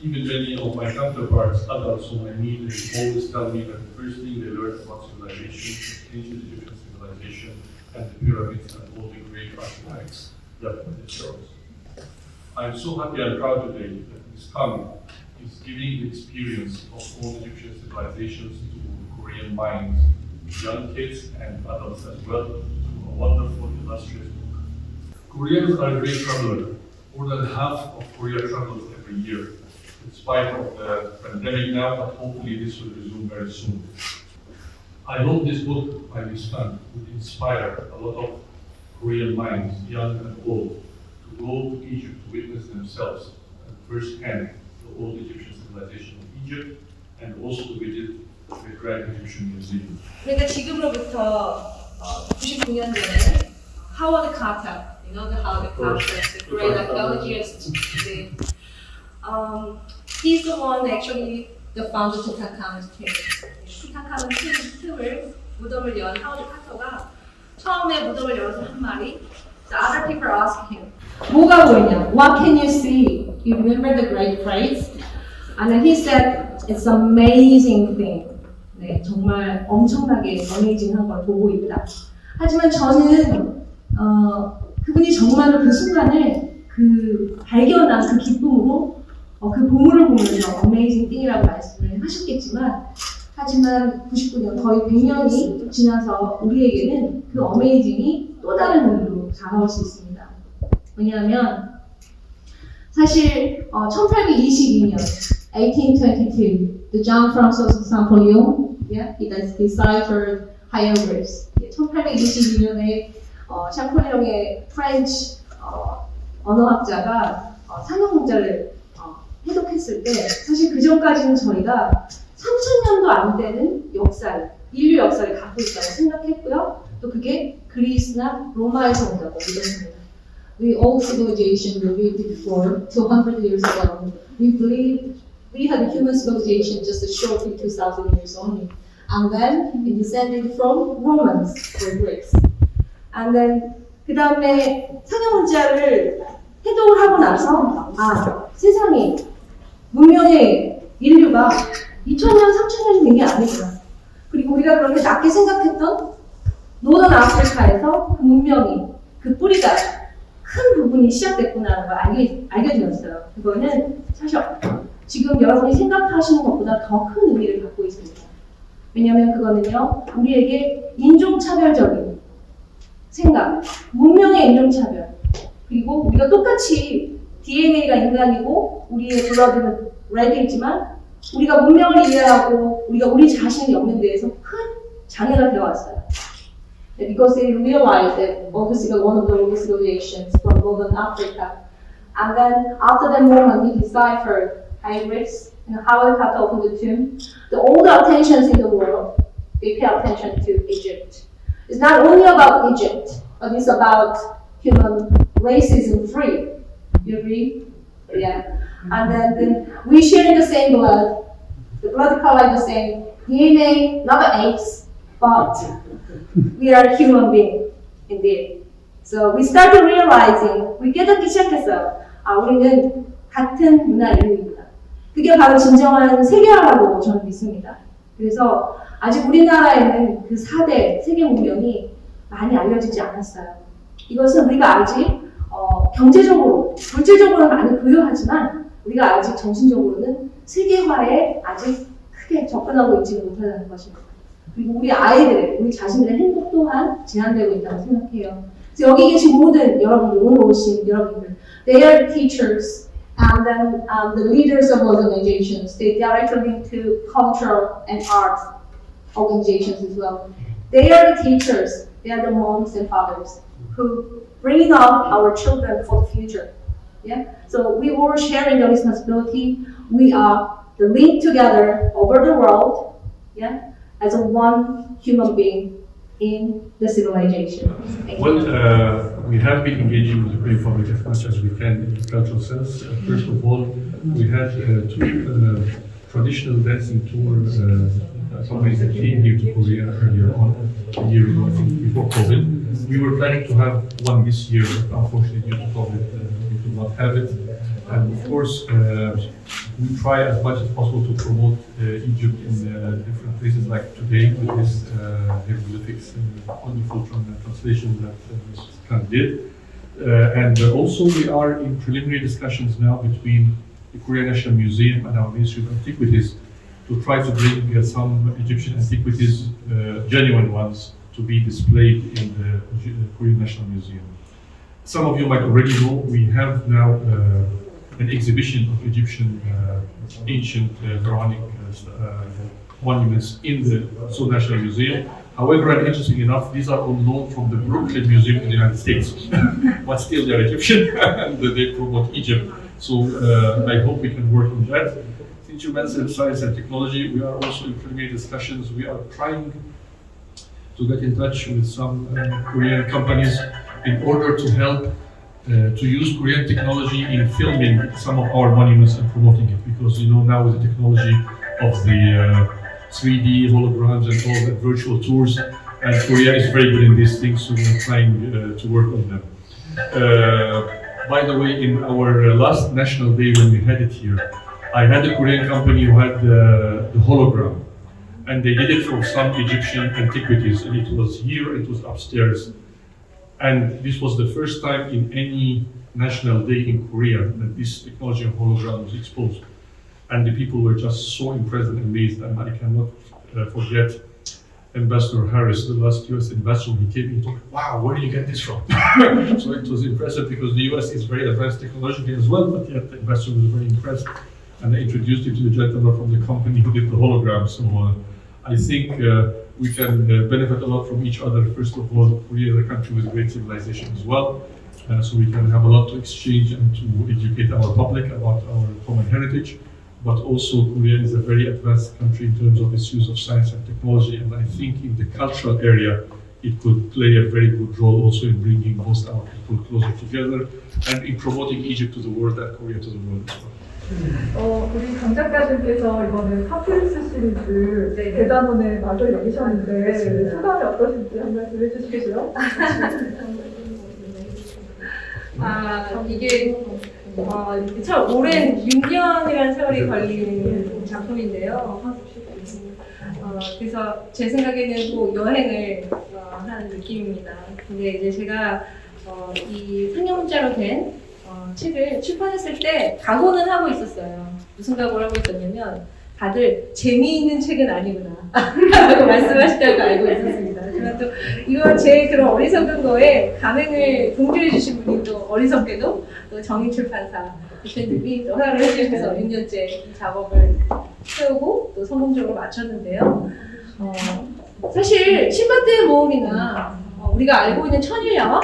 Even many of my counterparts, adults whom I meet, they always tell me that the first thing they learn about civilization is ancient Egyptian civilization and the pyramids and all the great artifacts that it shows. I'm so happy and proud today that this tongue is giving the experience of all Egyptian civilizations to Korean minds, young kids and adults as well, to a wonderful, illustrious book. Koreans are a great traveler. More than half of Korea travels every year. In spite of the pandemic now, but hopefully this will resume very soon. I hope this book by this son would inspire a lot of Korean minds, young and old, to go to Egypt to witness themselves firsthand the old Egyptian civilization of Egypt, and also to visit the Grand Egyptian Museum. 그러니까 지금으로부터 99년 전에 하워드 카터, you know the Howard Carter, the great archaeologist. He's the one actually the founder of Tutankhamun's tomb. 투탕카문 틈을 무덤을 연 하워드 카터가 처음에 무덤을 열어서 한 말이. So other people ask him, 뭐가 보이냐? What can you see? You remember the great phrase? And then he said, it's an amazing thing. 네, 정말 엄청나게 어메이징한 걸 보고 있다. 하지만 저는 그분이 정말로 그 순간을 그 발견한 그 기쁨으로 그 보물을 보면서 어메이징 띵이라고 말씀을 하셨겠지만 하지만 99년 거의 100년이 지나서 우리에게는 그 어메이징이 또 다른 의미로 다가올 수 있습니다. 왜냐하면 사실 1822년 1822 the John Francois Champollion he deciphered hieroglyphs. 1822년에 샹폴리옹의 프렌치 언어학자가 상형 문자를 해독했을 때 사실 그 전까지는 저희가 3000년도 안 되는 역사를, 인류 역사를 갖고 있다고 생각했고요. 또 그게 그리스나 로마에서 온다고 믿었습니다. We all civilization we lived before 200 years ago. We believed we had a human civilization just a short 2,000 years only. And then it descended from Romans or Greeks. And then 그 다음에 상형 문자를 해독을 하고 나서 세상이 문명의 인류가 2000년, 3000년이 된 게 아니구나. 그리고 우리가 그렇게 낮게 생각했던 노던 아프리카에서 그 문명이, 그 뿌리가 큰 부분이 시작됐구나라는 걸 알게 되었어요. 그거는 사실 지금 여러분이 생각하시는 것보다 더 큰 의미를 갖고 있습니다. 왜냐하면 그거는요, 우리에게 인종차별적인 생각, 문명의 인종차별, 그리고 우리가 똑같이 DNA가 인간이고 우리의 블러드는 레드이지만 우리가 문명을 이해하고 우리가 우리 자신을 엮는 데에서 큰 장애가 되어왔어요. Because they realized that obviously one of the oldest civilizations from northern Africa, and then after that moment he deciphered hieroglyphs and how it cut open the tomb. All the attentions in the world, they pay attention to Egypt. It's not only about Egypt, but it's about human racism free. You agree? Yeah. And then we share the same blood. The blood color is the same. DNA, not the apes, but we are human beings indeed. So we started realizing, we 깨닫기 시작했어요. 우리는 같은 문화 인류입니다. 그게 바로 진정한 세계화라고 저는 믿습니다. 그래서 아직 우리나라에는 그 4대 세계 문명이 많이 알려지지 않았어요. 이것은 우리가 아직 경제적으로, 물질적으로는 많이 부유하지만 우리가 아직 정신적으로는 세계화에 아직 크게 접근하고 있지는 못하는 것입니다. 그리고 우리 아이들의, 우리 자신들의 행복 또한 제한되고 있다고 생각해요. 그래서 여기 계신 모든 여러분들, 오늘 오신 여러분들, they are teachers and then the leaders of organizations. They directly link to cultural and art organizations as well. They are the teachers, they are the moms and fathers who bring up our children for the future. Yeah? So we all sharing the responsibility. We are the link together over the world, yeah, as a one human being in the civilization. We have been engaging with the Korean public as much as we can in the cultural sense. First of all, we had two traditional dancing tours. Somebody that came here to Korea earlier on, a year ago, I think, before COVID. We were planning to have one this year, but unfortunately due to COVID, we could not have it. And of course, we try as much as possible to promote Egypt in different places, like today with this hieroglyphics wonderful translation that Ms. Khan did. And also we are in preliminary discussions now between the Korean National Museum and our Ministry of Antiquities to try to bring some Egyptian antiquities, genuine ones, to be displayed in the Korean National Museum. Some of you might already know we have now an exhibition of Egyptian ancient pharaonic monuments in the Seoul National Museum. However, and interesting enough, these are all known from the Brooklyn Museum in the United States, but still they're Egyptian and they promote Egypt. So I hope we can work on that. Since you mentioned science and technology, we are also in preliminary discussions. We are trying to get in touch with some Korean companies in order to help to use Korean technology in filming some of our monuments and promoting it. Because you know now with the technology of the 3D holograms and all the virtual tours, and Korea is very good in these things, so we're trying to work on them. By the way, in our last National Day when we had it here, I had a Korean company who had the hologram, and they did it for some Egyptian antiquities, and it was here, it was upstairs. And this was the first time in any National Day in Korea that this technology of hologram was exposed. And the people were just so impressed and amazed, and I cannot forget Ambassador Harris, the last US ambassador. He came and talked, wow, where did you get this from? So it was impressive because the US is very advanced technologically as well, but yet the ambassador was very impressed. And I introduced him to the gentleman from the company who did the hologram. So I think we can benefit a lot from each other. First of all, Korea is a country with a great civilization as well. So we can have a lot to exchange and to educate our public about our common heritage. But also Korea is a very advanced country in terms of its use of science and technology, and I think in the cultural area it could play a very good role also in bringing most our people closer together and in promoting Egypt to the world and Korea to the world as well. 우리 강 작가님께서 이번에 파피루스 시리즈 대단원에 막을 내리셨는데 소감이 어떠신지 한 말씀 해주시겠어요? 이게 참 오랜 6년이라는 세월이 걸린 작품인데요. 그래서 제 생각에는 꼭 여행을 하는 느낌입니다. 근데 이제 제가 이 상영문자로 된 책을 출판했을 때 각오는 하고 있었어요. 무슨 각오를 하고 있었냐면 다들 재미있는 책은 아니구나 라고 말씀하시다는 걸 알고 있었습니다. 하지만 또 이거 제 그런 어리석은 거에 감행을 동조해 주신 분이 또 어리석게도 또 정인출판사 대표님이 또 허락을 해주셔서 6년째 이 작업을 세우고 또 성공적으로 마쳤는데요. 사실 신밧드의 모험이나 우리가 알고 있는 천일야와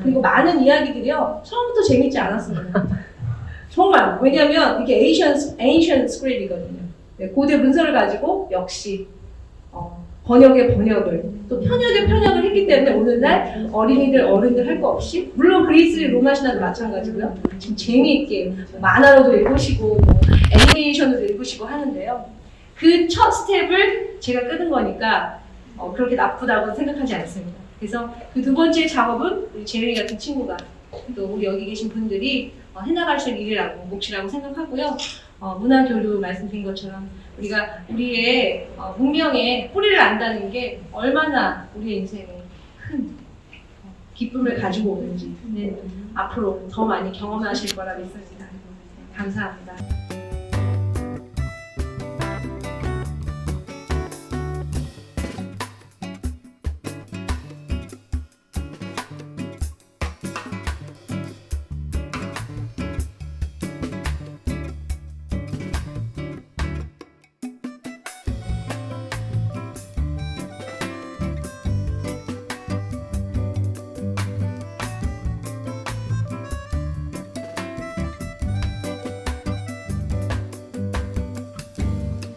그리고 많은 이야기들이요 처음부터 재밌지 않았습니다. 정말 왜냐하면 이게 ancient script이거든요. 고대 문서를 가지고 역시 번역의 번역을 또 편역의 편역을 했기 때문에 오늘날 어린이들 어른들 할 거 없이 물론 그리스 로마 신화도 마찬가지고요. 지금 재미있게 만화로도 읽으시고 애니메이션으로 읽으시고 하는데요. 그 첫 스텝을 제가 끄는 거니까 그렇게 나쁘다고 생각하지 않습니다. 그래서 그 두 번째 작업은 우리 재민이 같은 친구가 또 우리 여기 계신 분들이 해나갈 수 있는 일이라고 몫이라고 생각하고요. 문화교류 말씀드린 것처럼 우리가 우리의 문명의 뿌리를 안다는 게 얼마나 우리의 인생에 큰 기쁨을 가지고 오는지 앞으로 더 많이 경험하실 거라 믿습니다. 감사합니다.